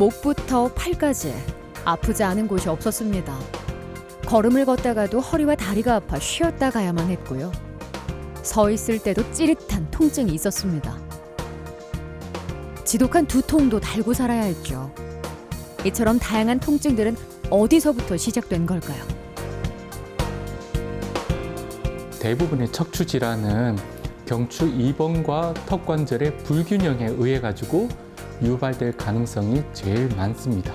목부터 팔까지 아프지 않은 곳이 없었습니다. 걸음을 걷다가도 허리와 다리가 아파 쉬었다 가야만 했고요. 서 있을 때도 찌릿한 통증이 있었습니다. 지독한 두통도 달고 살아야 했죠. 이처럼 다양한 통증들은 어디서부터 시작된 걸까요? 대부분의 척추 질환은 경추 이번과 턱관절의 불균형에 의해 가지고 유발될 가능성이 제일 많습니다.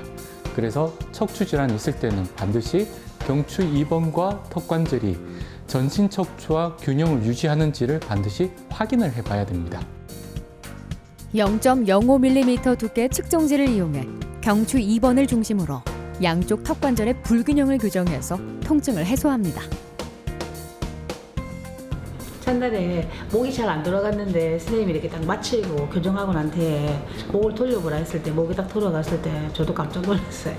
그래서 척추 질환이 있을 때는 반드시 경추 이번과 턱관절이 전신 척추와 균형을 유지하는지를 반드시 확인을 해봐야 됩니다. 0.05mm 두께의 측정지를 이용해 경추 2번을 중심으로 양쪽 턱관절의 불균형을 교정해서 통증을 해소합니다. 첫날에 목이 잘 안 돌아갔는데 선생님이 이렇게 딱 마치고 교정하고 난 뒤에 목을 돌려보라 했을 때 목이 딱 돌아갔을 때 저도 깜짝 놀랐어요.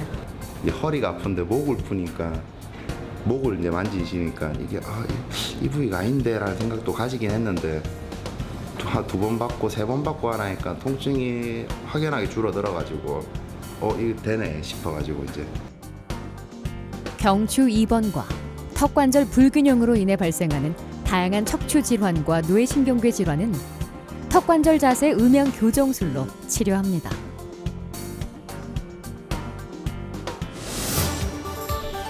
이제 허리가 아픈데 목을 푸니까 목을 이제 만지시니까 이게 이 부위가 아닌데라는 생각도 가지긴 했는데 두 번 받고 세 번 받고 하니까 통증이 확연하게 줄어들어가지고 이거 되네 싶어가지고 이제 경추 2번과 턱관절 불균형으로 인해 발생하는 다양한 척추 질환과 뇌신경계 질환은 턱관절 자세 음향 교정술로 치료합니다.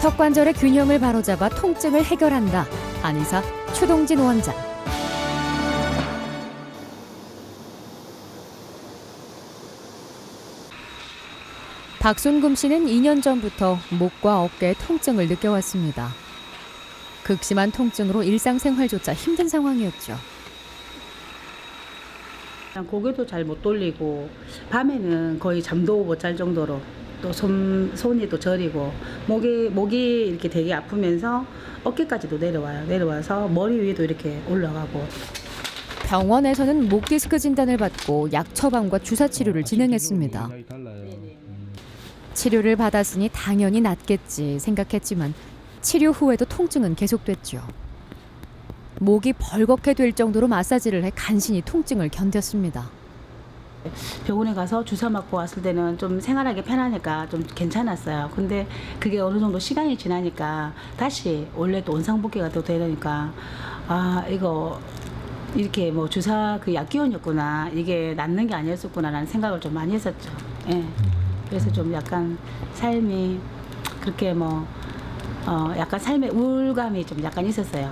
턱관절의 균형을 바로잡아 통증을 해결한다. 한의사 최동진 원장. 박순금 씨는 2년 전부터 목과 어깨에 통증을 느껴왔습니다. 극심한 통증으로 일상생활조차 힘든 상황이었죠. 고개도 잘 못 돌리고 밤에는 거의 잠도 못 잘 정도로 또 손이 또 저리고 목이 이렇게 되게 아프면서 어깨까지도 내려와서 머리 위에도 이렇게 올라가고. 병원에서는 목 디스크 진단을 받고 약 처방과 주사 치료를 진행했습니다. 치료를 받았으니 당연히 낫겠지 생각했지만 치료 후에도 통증은 계속됐죠. 목이 벌겋게 될 정도로 마사지를 해 간신히 통증을 견뎠습니다. 병원에 가서 주사 맞고 왔을 때는 좀 생활하기 편하니까 좀 괜찮았어요. 근데 그게 어느 정도 시간이 지나니까 다시 원래 또 원상복귀가 또 되니까 이거 이렇게 뭐 주사 그 약기운이었구나, 이게 낫는 게 아니었었구나라는 생각을 좀 많이 했었죠. 예. 그래서 좀 약간 삶이 그렇게 약간 삶의 우울감이 좀 약간 있었어요.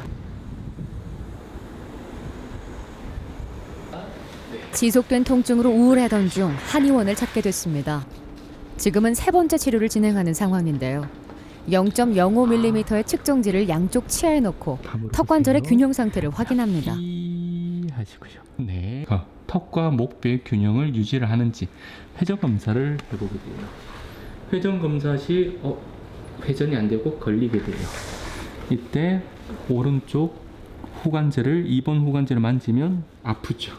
지속된 통증으로 우울하던 중 한의원을 찾게 됐습니다. 지금은 세 번째 치료를 진행하는 상황인데요. 0.05mm의 측정지를 양쪽 치아에 넣고 턱관절의 균형 상태를 확인합니다. 하시고요. 네. 턱과 목뼈의 균형을 유지를 하는지 회전 검사를 해보게 돼요. 회전 검사 시 회전이 안 되고 걸리게 돼요. 이때 오른쪽 후관절을 2번 후관절을 만지면 아프죠.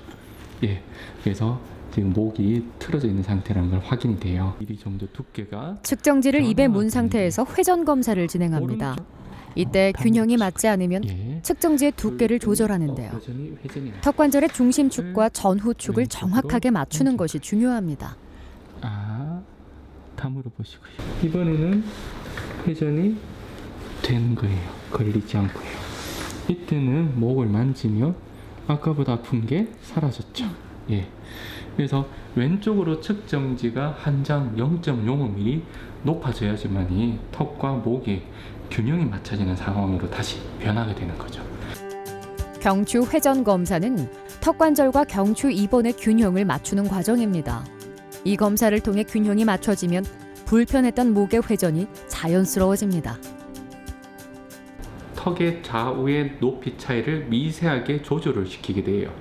예. 그래서 지금 목이 틀어져 있는 상태라는 걸 확인이 돼요. 1mm 정도 두께가 측정지를 입에 문 상태에서 회전 검사를 진행합니다. 이때 균형이 맞지 않으면 측정지의 두께를 조절하는데요. 턱관절의 중심축과 전후축을 정확하게 맞추는 것이 중요합니다. 다물어 보시고요. 이번에는 회전이 되는 거예요. 걸리지 않고요. 이때는 목을 만지면 아까보다 아픈 게 사라졌죠. 예. 그래서 왼쪽으로 측정지가 한 장 0.05mm 높아져야지만이 턱과 목이 균형이 맞춰지는 상황으로 다시 변하게 되는 거죠. 경추 회전 검사는 턱관절과 경추 2번의 균형을 맞추는 과정입니다. 이 검사를 통해 균형이 맞춰지면 불편했던 목의 회전이 자연스러워집니다. 턱의 좌우의 높이 차이를 미세하게 조절을 시키게 돼요.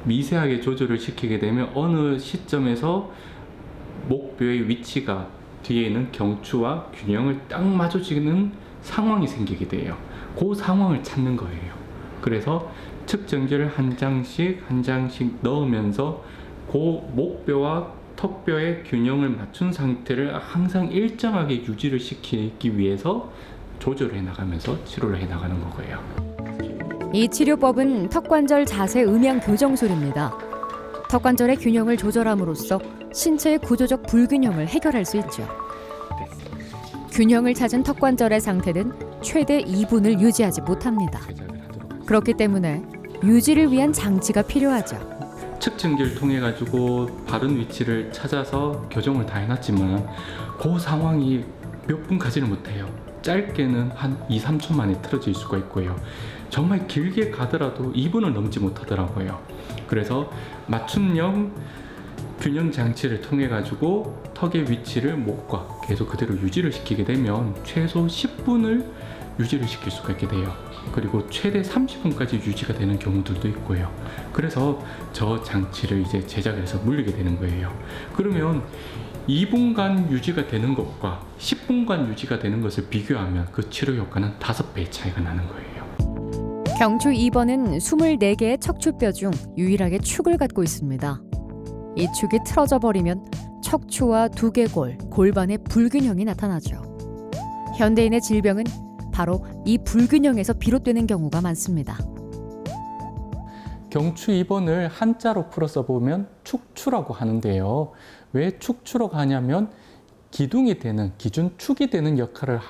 미세하게 조절을 시키게 되면 어느 시점에서 목뼈의 위치가 뒤에 있는 경추와 균형을 딱 맞춰지는 상황이 생기게 돼요. 그 상황을 찾는 거예요. 그래서 측정지를 한 장씩 넣으면서 그 목뼈와 턱뼈의 균형을 맞춘 상태를 항상 일정하게 유지를 시키기 위해서 조절을 해나가면서 치료를 해나가는 거예요. 이 치료법은 턱관절 자세 음향 교정술입니다. 턱관절의 균형을 조절함으로써 신체의 구조적 불균형을 해결할 수 있죠. 균형을 찾은 턱관절의 상태는 최대 2분을 유지하지 못합니다. 제작을 하도록 하겠습니다. 그렇기 때문에 유지를 위한 장치가 필요하죠. 측정기를 통해 가지고 바른 위치를 찾아서 교정을 다 해놨지만 그 상황이 몇 분 가지를 못해요. 짧게는 한 2, 3초 만에 틀어질 수가 있고요. 정말 길게 가더라도 2분을 넘지 못하더라고요. 그래서 맞춤형 균형 장치를 통해 가지고 턱의 위치를 목과 계속 그대로 유지를 시키게 되면 최소 10분을 유지를 시킬 수가 있게 돼요. 그리고 최대 30분까지 유지가 되는 경우들도 있고요. 그래서 저 장치를 이제 제작을 해서 물리게 되는 거예요. 그러면 2분간 유지가 되는 것과 10분간 유지가 되는 것을 비교하면 그 치료 효과는 5배의 차이가 나는 거예요. 경추 2번은 24개의 척추뼈 중 유일하게 축을 갖고 있습니다. 이 축이 틀어져 버리면 척추와 두개골, 골반의 불균형이 나타나죠. 현대인의 질병은 바로 이 불균형에서 비롯되는 경우가 많습니다. 경추 2번을 한자로 풀어서 보면 축추라고 하는데요. 왜 축추라고 하냐면 기둥이 되는, 기준축이 되는 역할을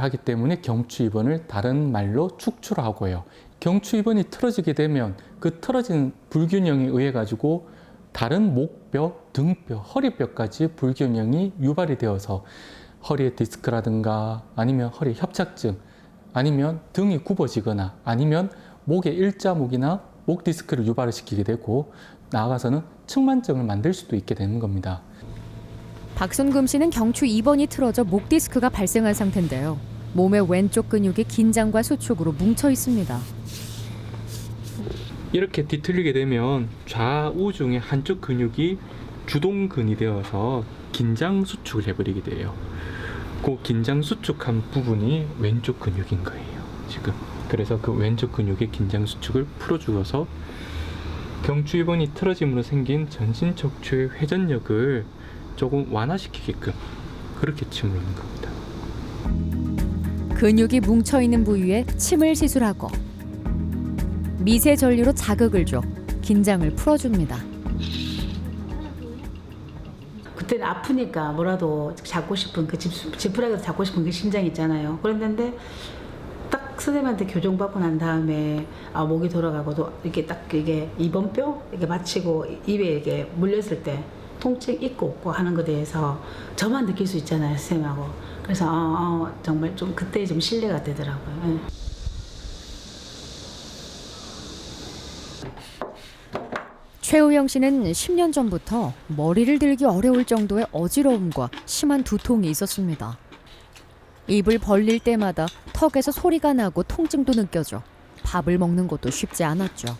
하기 때문에 경추 2번을 다른 말로 축추라 하고요. 경추 2번이 틀어지게 되면 그 틀어진 불균형에 의해 가지고 다른 목뼈, 등뼈, 허리뼈까지 불균형이 유발이 되어서 허리에 디스크라든가 아니면 허리 협착증, 아니면 등이 굽어지거나 아니면 목의 일자목이나 목 디스크를 유발을 시키게 되고 나아가서는 측만증을 만들 수도 있게 되는 겁니다. 박순금 씨는 경추 2번이 틀어져 목 디스크가 발생한 상태인데요. 몸의 왼쪽 근육이 긴장과 수축으로 뭉쳐 있습니다. 이렇게 뒤틀리게 되면 좌우 중에 한쪽 근육이 주동근이 되어서 긴장 수축을 해버리게 돼요. 그 긴장 수축한 부분이 왼쪽 근육인 거예요, 지금. 그래서 그 왼쪽 근육의 긴장 수축을 풀어주어서 경추 2번이 틀어짐으로 생긴 전신 척추의 회전력을 조금 완화시키게끔 그렇게 침을 넣는 겁니다. 근육이 뭉쳐 있는 부위에 침을 시술하고 미세 전류로 자극을 줘 긴장을 풀어줍니다. 그때는 아프니까 뭐라도 잡고 싶은 그 지푸라기도 잡고 싶은 그 심장이 있잖아요. 그랬는데 딱 선생님한테 교정받고 난 다음에 목이 돌아가고도 이렇게 딱 이게 이번뼈 이렇게 맞히고 입에 이렇게 물렸을 때 통증 있고 없고 하는 것에 대해서 저만 느낄 수 있잖아요, 선생님하고. 그래서 정말 좀 그때 좀 신뢰가 되더라고요. 예. 최우영 씨는 10년 전부터 머리를 들기 어려울 정도의 어지러움과 심한 두통이 있었습니다. 입을 벌릴 때마다 턱에서 소리가 나고 통증도 느껴져 밥을 먹는 것도 쉽지 않았죠.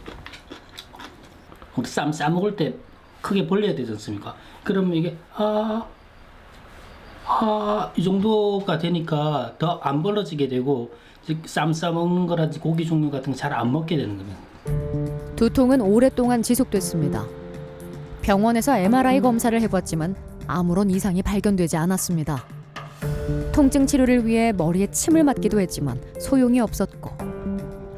우리 쌈 싸먹을 때 크게 벌려야 되지 않습니까? 그러면 이게 이 정도가 되니까 더 안 벌어지게 되고 쌈 싸먹는 거라든지 고기 종류 같은 거 잘 안 먹게 되는 겁니다. 두통은 오랫동안 지속됐습니다. 병원에서 MRI 검사를 해봤지만 아무런 이상이 발견되지 않았습니다. 통증 치료를 위해 머리에 침을 맞기도 했지만 소용이 없었고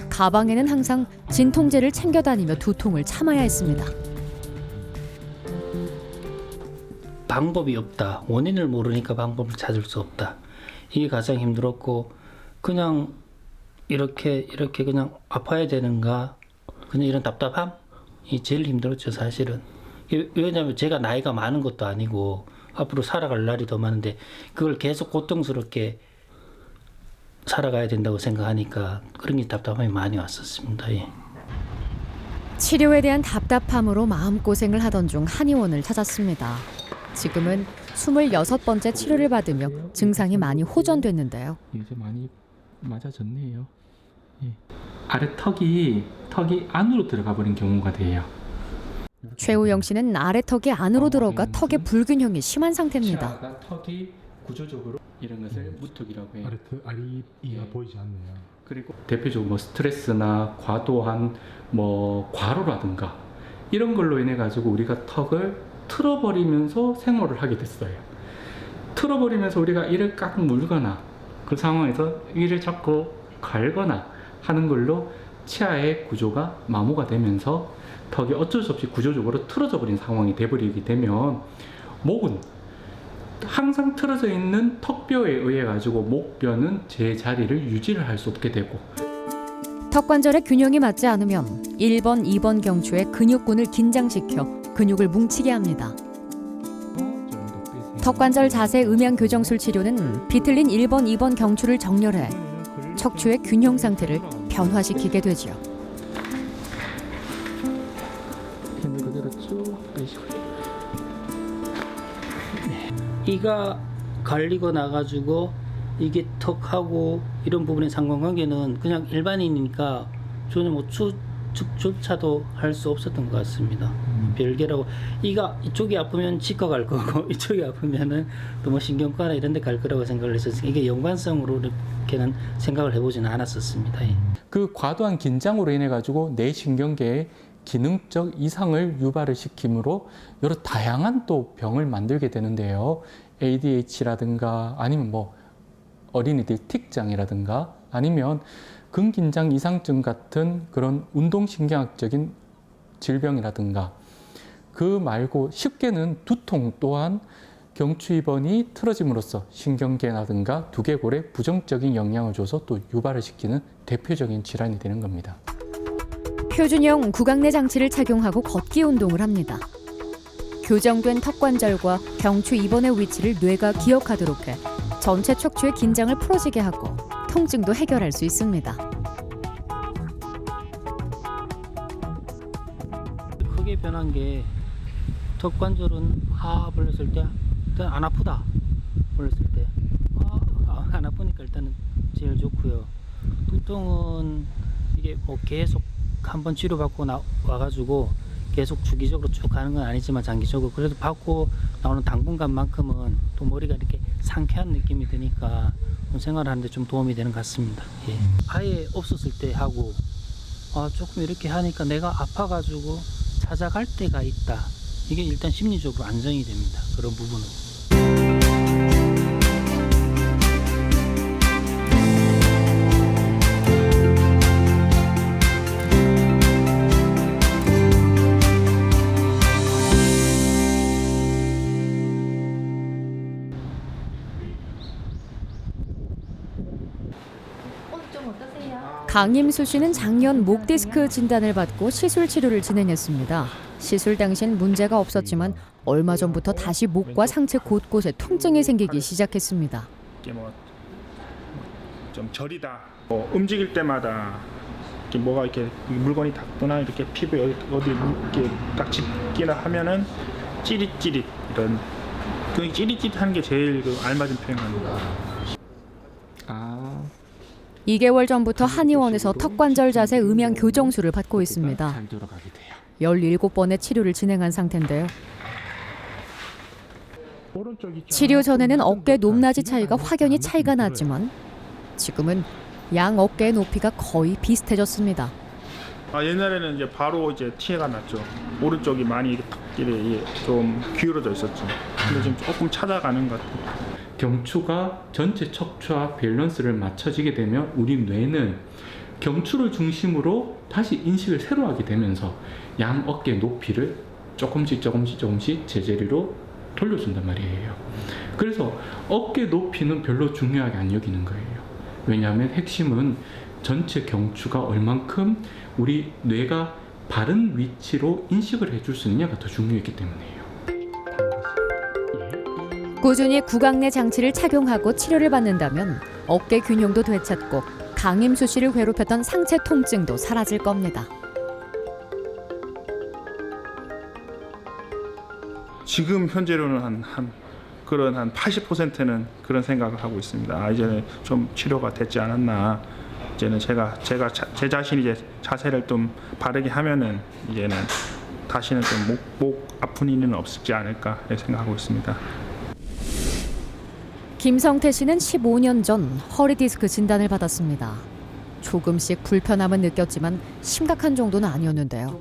가방에는 항상 진통제를 챙겨 다니며 두통을 참아야 했습니다. 방법이 없다. 원인을 모르니까 방법을 찾을 수 없다. 이게 가장 힘들었고 그냥 이렇게 그냥 아파야 되는가 그냥 이런 답답함이 제일 힘들었죠, 사실은. 왜냐하면 제가 나이가 많은 것도 아니고 앞으로 살아갈 날이 더 많은데 그걸 계속 고통스럽게 살아가야 된다고 생각하니까 그런 게 답답함이 많이 왔었습니다. 예. 치료에 대한 답답함으로 마음고생을 하던 중 한의원을 찾았습니다. 지금은 26번째 치료를 받으며 증상이 많이 호전됐는데요. 이제 많이 맞아졌네요. 예. 아래 턱이 안으로 들어가 버린 경우가 돼요. 최우영 씨는 아래턱이 안으로 들어가 턱의 불균형이 심한 상태입니다. 치아가 턱이 구조적으로 이런 것을 무턱이라고 해요. 알이 예. 보이지 않네요. 그리고 대표적으로 뭐 스트레스나 과도한 뭐 과로라든가 이런 걸로 인해 가지고 우리가 턱을 틀어버리면서 생활을 하게 됐어요. 틀어버리면서 우리가 이를 깍 물거나 그 상황에서 이를 잡고 갈거나 하는 걸로 치아의 구조가 마모가 되면서 턱이 어쩔 수 없이 구조적으로 틀어져 버린 상황이 돼버리게 되면 목은 항상 틀어져 있는 턱뼈에 의해 가지고 목뼈는 제 자리를 유지를 할 수 없게 되고, 턱관절의 균형이 맞지 않으면 1번, 2번 경추의 근육군을 긴장시켜 근육을 뭉치게 합니다. 턱관절 자세 음양 교정술 치료는 비틀린 1번, 2번 경추를 정렬해 척추의 균형 상태를 변화시키게 되죠. 힘을 그대로 쭉 빼시고. 이가 갈리고 나가지고 이게 턱하고 이런 부분의 상관관계는 그냥 일반인이니까 전혀 뭐 추측조차도 할 수 없었던 것 같습니다. 별개라고 이가 이쪽이 아프면 치과 갈 거고 이쪽이 아프면은 또 뭐 신경과나 이런 데 갈 거라고 생각을 했었으니까 이게 연관성으로 이렇게는 생각을 해보지는 않았었습니다. 예. 그 과도한 긴장으로 인해 가지고 뇌 신경계의 기능적 이상을 유발을 시키므로 여러 다양한 또 병을 만들게 되는데요. ADH라든가 아니면 뭐 어린이들 틱장이라든가 아니면 근긴장 이상증 같은 그런 운동신경학적인 질병이라든가, 그 말고 쉽게는 두통 또한 경추 입원이 틀어짐으로써 신경계라든가 두개골에 부정적인 영향을 줘서 또 유발을 시키는 대표적인 질환이 되는 겁니다. 표준형 구강내 장치를 착용하고 걷기 운동을 합니다. 교정된 턱관절과 경추 입원의 위치를 뇌가 기억하도록 해 전체 척추의 긴장을 풀어지게 하고 통증도 해결할 수 있습니다. 크게 변한 게 턱관절은 불렀을 때 일단 안 아프다. 불렀을 때 안 아프니까 일단은 제일 좋고요. 두통은 이게 뭐 계속 한번 치료받고 와가지고 계속 주기적으로 쭉 가는 건 아니지만 장기적으로 그래도 받고 나오는 당분간만큼은 또 머리가 이렇게 상쾌한 느낌이 드니까 생활하는데 좀 도움이 되는 것 같습니다. 예. 아예 없었을 때 하고 조금 이렇게 하니까 내가 아파가지고 찾아갈 때가 있다. 이게 일단 심리적으로 안정이 됩니다. 그런 부분은. 강임수 씨는 작년 목 디스크 진단을 받고 시술 치료를 진행했습니다. 시술 당시엔 문제가 없었지만 얼마 전부터 다시 목과 상체 곳곳에 통증이 생기기 시작했습니다. 이게 좀 저리다. 움직일 때마다 이렇게 뭐가 이렇게 물건이 닿거나 이렇게 피부에 어디 이렇게 딱 집기나 하면은 찌릿찌릿 이런 그 찌릿찌릿한 게 제일 그 알맞은 표현입니다. 2개월 전부터 한의원에서 턱관절 자세 음양 교정술을 받고 있습니다. 잘 돌아가게 돼요. 17번의 치료를 진행한 상태인데요. 오른쪽이 치료 전에는 어깨 높낮이 차이가 확연히 차이가 났지만 지금은 양 어깨의 높이가 거의 비슷해졌습니다. 옛날에는 이제 바로 이제 티가 났죠. 오른쪽이 많이 턱길에 좀 기울어져 있었죠. 근데 지금 조금 찾아가는 것 같아요. 경추가 전체 척추와 밸런스를 맞춰지게 되면 우리 뇌는 경추를 중심으로 다시 인식을 새로 하게 되면서 양 어깨 높이를 조금씩 제자리로 돌려준단 말이에요. 그래서 어깨 높이는 별로 중요하게 안 여기는 거예요. 왜냐하면 핵심은 전체 경추가 얼만큼 우리 뇌가 바른 위치로 인식을 해줄 수 있느냐가 더 중요했기 때문이에요. 꾸준히 구강내 장치를 착용하고 치료를 받는다면 어깨 균형도 되찾고 강임수 씨를 괴롭혔던 상체 통증도 사라질 겁니다. 지금 현재로는 한 80%는 그런 생각을 하고 있습니다. 이제는 좀 치료가 됐지 않았나. 이제는 제가 제 자신이 이제 자세를 좀 바르게 하면은 이제는 다시는 좀 목 아픈 일은 없지 않을까 생각하고 있습니다. 김성태 씨는 15년 전 허리 디스크 진단을 받았습니다. 조금씩 불편함은 느꼈지만 심각한 정도는 아니었는데요.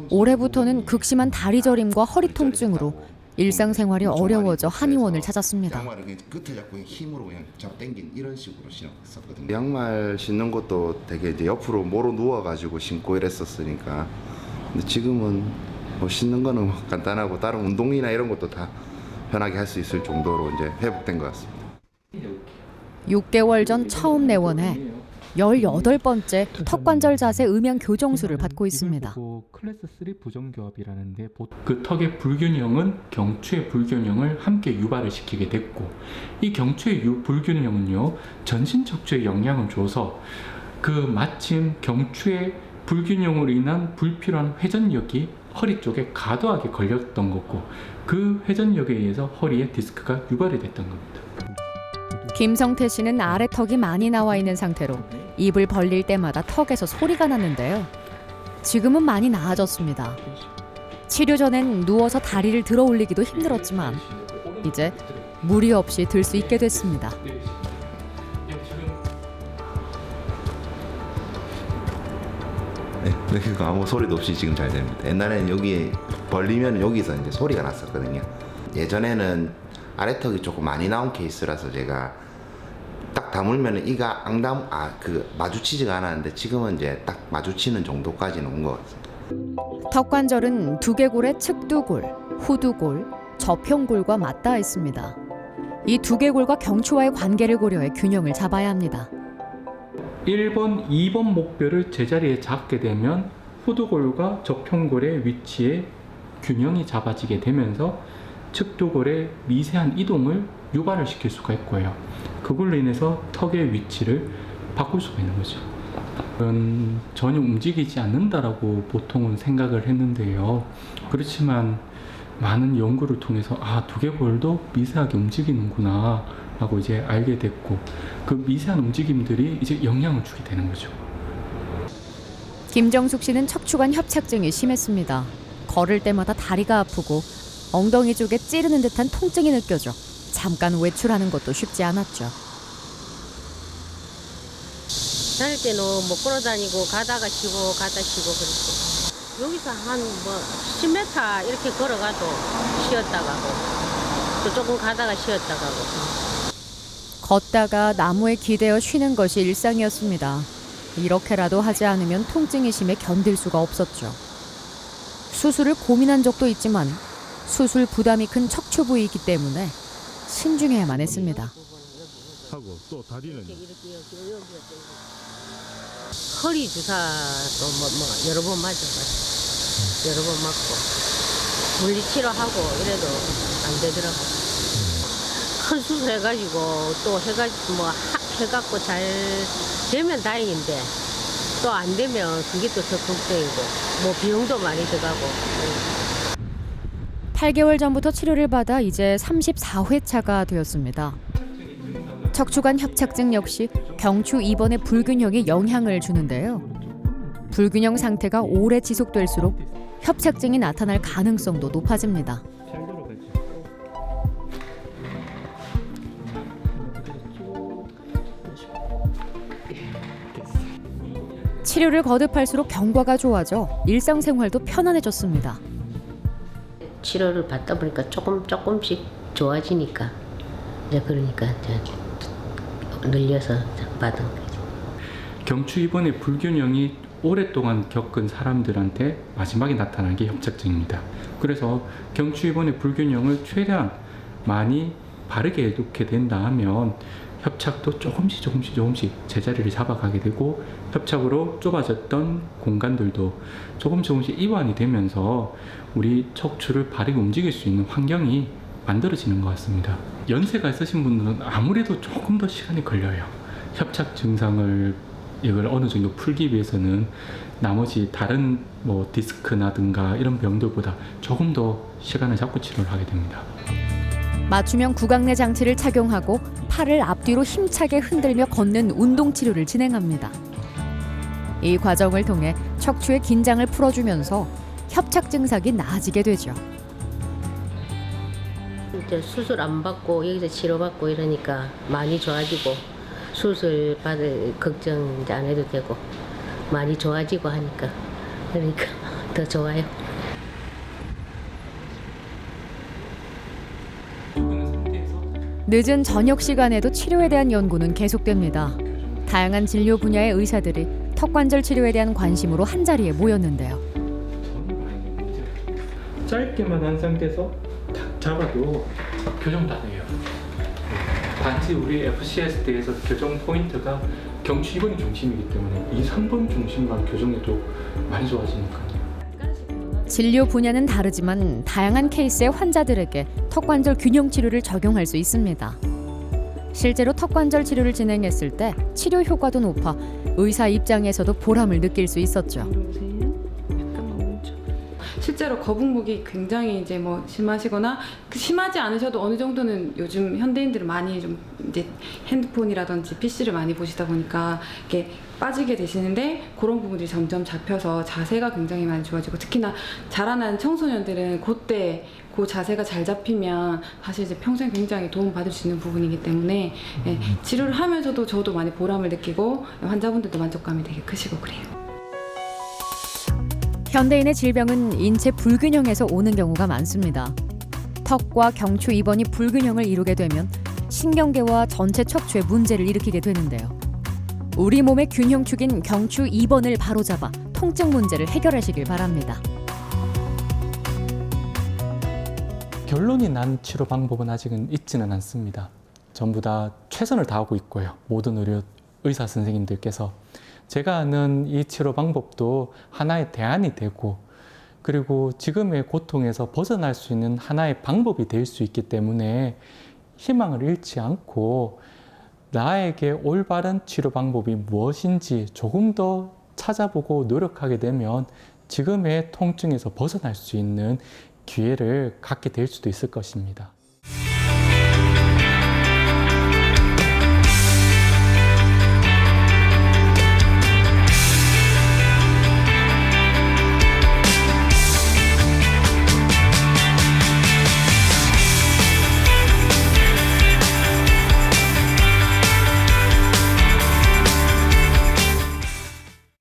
올해부터는 극심한 다리 저림과 허리 통증으로 일상생활이 어려워져 한의원을 찾았습니다. 양말을 그냥 끝에 잡고 그냥 힘으로 그냥 잡당긴 이런 식으로 신었었거든요. 양말 신는 것도 되게 이제 옆으로 모로 누워가지고 신고 이랬었으니까. 근데 지금은 뭐 신는 거는 뭐 간단하고 다른 운동이나 이런 것도 다 편하게 할 수 있을 정도로 이제 회복된 것 같습니다. 6개월 전 처음 내원해 18번째 턱관절 자세 음양 교정술을 받고 있습니다. 클래스 3 부정교합이라는데 그 턱의 불균형은 경추의 불균형을 함께 유발을 시키게 됐고 이 경추의 불균형은요 전신 척추에 영향을 줘서 그 마침 경추의 불균형으로 인한 불필요한 회전력이 허리 쪽에 과도하게 걸렸던 거고 그 회전력에 의해서 허리에 디스크가 유발이 됐던 겁니다. 김성태 씨는 아래 턱이 많이 나와 있는 상태로 입을 벌릴 때마다 턱에서 소리가 났는데요. 지금은 많이 나아졌습니다. 치료 전엔 누워서 다리를 들어 올리기도 힘들었지만 이제 무리 없이 들 수 있게 됐습니다. 네, 그거 아무 소리도 없이 지금 잘 됩니다. 옛날에는 여기 벌리면 여기서 이제 소리가 났었거든요. 예전에는 아래턱이 조금 많이 나온 케이스라서 제가 딱 다물면 이가 마주치지가 않았는데 지금은 이제 딱 마주치는 정도까지는 온 것 같습니다. 턱관절은 두개골의 측두골, 후두골, 저평골과 맞닿아 있습니다. 이 두개골과 경추와의 관계를 고려해 균형을 잡아야 합니다. 1번, 2번 목뼈를 제자리에 잡게 되면 후두골과 저평골의 위치에 균형이 잡아지게 되면서 측두골의 미세한 이동을 유발을 시킬 수가 있고요. 그걸로 인해서 턱의 위치를 바꿀 수가 있는 거죠. 전혀 움직이지 않는다라고 보통은 생각을 했는데요. 그렇지만 많은 연구를 통해서 두개골도 미세하게 움직이는구나 라고 이제 알게 됐고 그 미세한 움직임들이 이제 영향을 주게 되는 거죠. 김정숙 씨는 척추관 협착증이 심했습니다. 걸을 때마다 다리가 아프고 엉덩이 쪽에 찌르는 듯한 통증이 느껴져 잠깐 외출하는 것도 쉽지 않았죠. 다닐 때는 뭐 걸어다니고 가다가 쉬고 그랬고 여기서 한 10m 이렇게 걸어가도 쉬었다 가고 또 조금 가다가 쉬었다 가고 걷다가 나무에 기대어 쉬는 것이 일상이었습니다. 이렇게라도 하지 않으면 통증이 심해 견딜 수가 없었죠. 수술을 고민한 적도 있지만 수술 부담이 큰 척추 부위이기 때문에 신중해야만 했습니다. 하고 또 다리는 허리 주사도 여러 번 맞아가지고 여러 번 맞고 물리치료하고 이래도 안 되더라고. 큰 수술 해가지고 또 해갖고 잘 되면 다행인데 또 안 되면 그게 또 더 걱정이고 비용도 많이 들어가고. 8개월 전부터 치료를 받아 이제 34회차가 되었습니다. 척추관 협착증 역시 경추 2번의 불균형에 영향을 주는데요. 불균형 상태가 오래 지속될수록 협착증이 나타날 가능성도 높아집니다. 치료를 거듭할수록 경과가 좋아져 일상생활도 편안해졌습니다. 치료를 받다 보니까 조금씩 좋아지니까 그러니까 늘려서 받은 거지. 경추 2번의 불균형이 오랫동안 겪은 사람들한테 마지막에 나타나는 게 협착증입니다. 그래서 경추 2번의 불균형을 최대한 많이 바르게 해놓게 된다 하면 협착도 조금씩 제자리를 잡아가게 되고 협착으로 좁아졌던 공간들도 조금씩 이완이 되면서 우리 척추를 바르게 움직일 수 있는 환경이 만들어지는 것 같습니다. 연세가 있으신 분들은 아무래도 조금 더 시간이 걸려요. 협착 증상을 이걸 어느 정도 풀기 위해서는 나머지 다른 디스크나든가 이런 병들보다 조금 더 시간을 잡고 치료를 하게 됩니다. 맞춤형 구강내 장치를 착용하고 팔을 앞뒤로 힘차게 흔들며 걷는 운동 치료를 진행합니다. 이 과정을 통해 척추의 긴장을 풀어주면서 협착 증상이 나아지게 되죠. 이제 수술 안 받고 여기서 치료받고 이러니까 많이 좋아지고 수술 받을 걱정 이제 안 해도 되고 많이 좋아지고 하니까 그러니까 더 좋아요. 늦은 저녁 시간에도 치료에 대한 연구는 계속됩니다. 다양한 진료 분야의 의사들이 턱관절 치료에 대한 관심으로 한자리에 모였는데요. 짧게만 한 상태에서 탁 잡아도 교정 다 돼요. 단지 우리 FCSD에서 교정 포인트가 경추 2번이 중심이기 때문에 2, 3번 중심만 교정해도 많이 좋아지니까요. 진료 분야는 다르지만 다양한 케이스의 환자들에게 턱관절 균형 치료를 적용할 수 있습니다. 실제로 턱관절 치료를 진행했을 때 치료 효과도 높아 의사 입장에서도 보람을 느낄 수 있었죠. 실제로 거북목이 굉장히 이제 뭐 심하시거나 심하지 않으셔도 어느 정도는 요즘 현대인들은 많이 좀 이제 핸드폰이라든지 PC를 많이 보시다 보니까 이렇게 빠지게 되시는데 그런 부분들이 점점 잡혀서 자세가 굉장히 많이 좋아지고 특히나 자라난 청소년들은 그때 그 자세가 잘 잡히면 사실 이제 평생 굉장히 도움 받을 수 있는 부분이기 때문에 예, 치료를 하면서도 저도 많이 보람을 느끼고 환자분들도 만족감이 되게 크시고 그래요. 현대인의 질병은 인체 불균형에서 오는 경우가 많습니다. 턱과 경추 2번이 불균형을 이루게 되면 신경계와 전체 척추에 문제를 일으키게 되는데요. 우리 몸의 균형축인 경추 2번을 바로잡아 통증 문제를 해결하시길 바랍니다. 결론이 난 치료 방법은 아직은 있지는 않습니다. 전부 다 최선을 다하고 있고요. 모든 의사 선생님들께서 제가 아는 이 치료 방법도 하나의 대안이 되고 그리고 지금의 고통에서 벗어날 수 있는 하나의 방법이 될 수 있기 때문에 희망을 잃지 않고 나에게 올바른 치료 방법이 무엇인지 조금 더 찾아보고 노력하게 되면 지금의 통증에서 벗어날 수 있는 기회를 갖게 될 수도 있을 것입니다.